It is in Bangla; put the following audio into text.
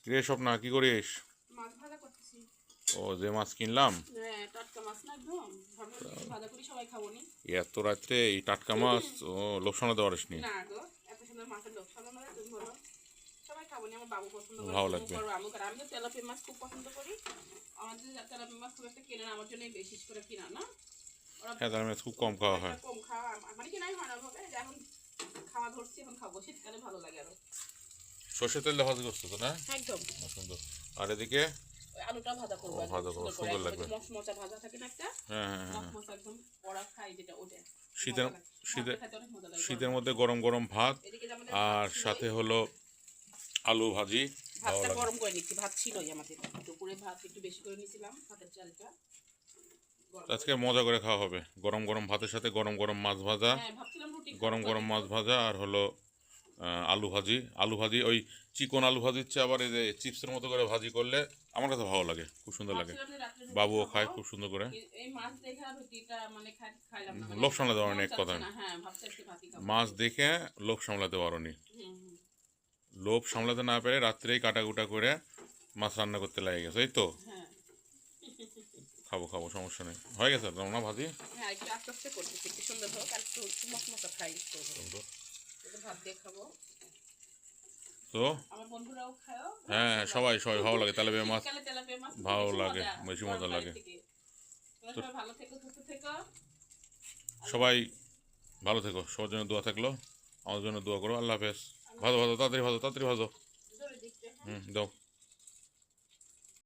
কিরে স্বপ্না, কি করিস? মাছ ভাজা করতেছি। ও, যে মাছ কিনলাম? হ্যাঁ, টাটকা মাছ না একদম। ভাবলাম একটু ভাজা করি, সবাই খাবো নি। এত রাত্রে এই টাটকা মাছ? ও, লোভ সামলাতে পারিসনি। না গো, এত সুন্দর মাছের লোক সামনে তুমি বলো। সবাই খাবো নি, আমার বাবু পছন্দ করে, ভালো তুমি লাগবে। করো, আমি করো। আমি তো তেলাপিয়া মাছ খুব পছন্দ করি। আমাদের তেলাপিয়া মাছ খুব একটা কেনে না, আমার জন্যই বেশি করে কিনা না। ওরা হ্যাঁ, তার মাছ খুব কম খাওয়া হয়। কম খাওয়া, মানে কিনাই হয় না ভাবে। এখন খাওয়া ধরছি, এখন খাবো, শীতকালে ভালো লাগে আরো। সর্ষের তেল দিয়ে ভাজি করছো তো না? একদম। সুন্দর। আর এদিকে? আলুটা ভাজা করবো, ভাজা করো, সুন্দর করে সুন্দর একদম লাগবে। মচমচা ভাজা থাকে না একটা, হ্যাঁ হ্যাঁ হ্যাঁ। মচমচা একদম পড়া খাই যেটা, ওটা শীতের শীতের খেতে অনেক মজা লাগে শীতের গরম। মধ্যে গরম গরম ভাত এদিকে যে আমাদের ভাত আর ছিলই, সাথে হলো আলু ভাজি। ভালো ভাতটা লাগে। গরম করে নিচ্ছি, ভাত ছিলই আমাদের, দুপুরে ভাত একটু বেশি করে নিয়েছিলাম, ভাতের চালটা গরম করে আজকে মজা করে খাওয়া হবে, গরম গরম ভাতের সাথে গরম গরম মাছ ভাজা। হ্যাঁ, ভাবছিলাম রুটি খাবো গরম গরম মাছ কদিন। ভাজা আর হলো আলু ভাজি। আলু ভাজি ওই চিকন আলু ভাজির চেয়ে আবার এই যে চিপসের মতো করে ভাজি করলে আমার কাছে ভালো লাগে, খুব সুন্দর লাগে। ভাবছিলাম যে রাত্রে রুটি বাবুও খাবো, খায় খুব সুন্দর করে। এই মাছ দেখে আর রুটিটা মানে খাইলাম না, মানে লোভ সামলাতে পারো মন নি, এক চাচ্ছে কথায়। না। হ্যাঁ, ভাবছি আজকে ভাতই খাবো। মাছ দেখে লোভ সামলাতে পারো নি। হুম হুম। লোভ সামলাতে না পেরে রাত্রেই কাটাকুটা করে মাছ রান্না করতে লেগে গেছে, এই তো। হ্যাঁ খাবো খাবো, সমস্যা নেই, হয়ে গেছে রমনা ভাজি। হ্যাঁ, একটু আস্তে আস্তে করতেছি, একটু সুন্দর হোক, আর একটু মশমশা ফ্রাই করবো, সুন্দর। একটু ভাত দিয়ে খাবো। তো আমার বন্ধুরাও খায়ও, হ্যাঁ, সবাই সবাই ভালো লাগে তেলাপিয়া মাছ। শীতকালে তেলাপিয়া মাছ খেতে ভালো বেশি লাগে, মজা, বেশি গরম মজা পানির লাগে। থেকে। তোমরা তো সবাই ভালো থেকো, সুস্থ থেকো। সবাই ভালো থেকো, সবার জন্য দোয়া থাকলো। আমার জন্য দোয়া করো। আল্লাহ হাফেজ। ভালো ভালো, তাড়াতাড়ি ভালো, তাড়াতাড়ি ভালো। জোরে দিচ্ছে, হ্যাঁ। দাও।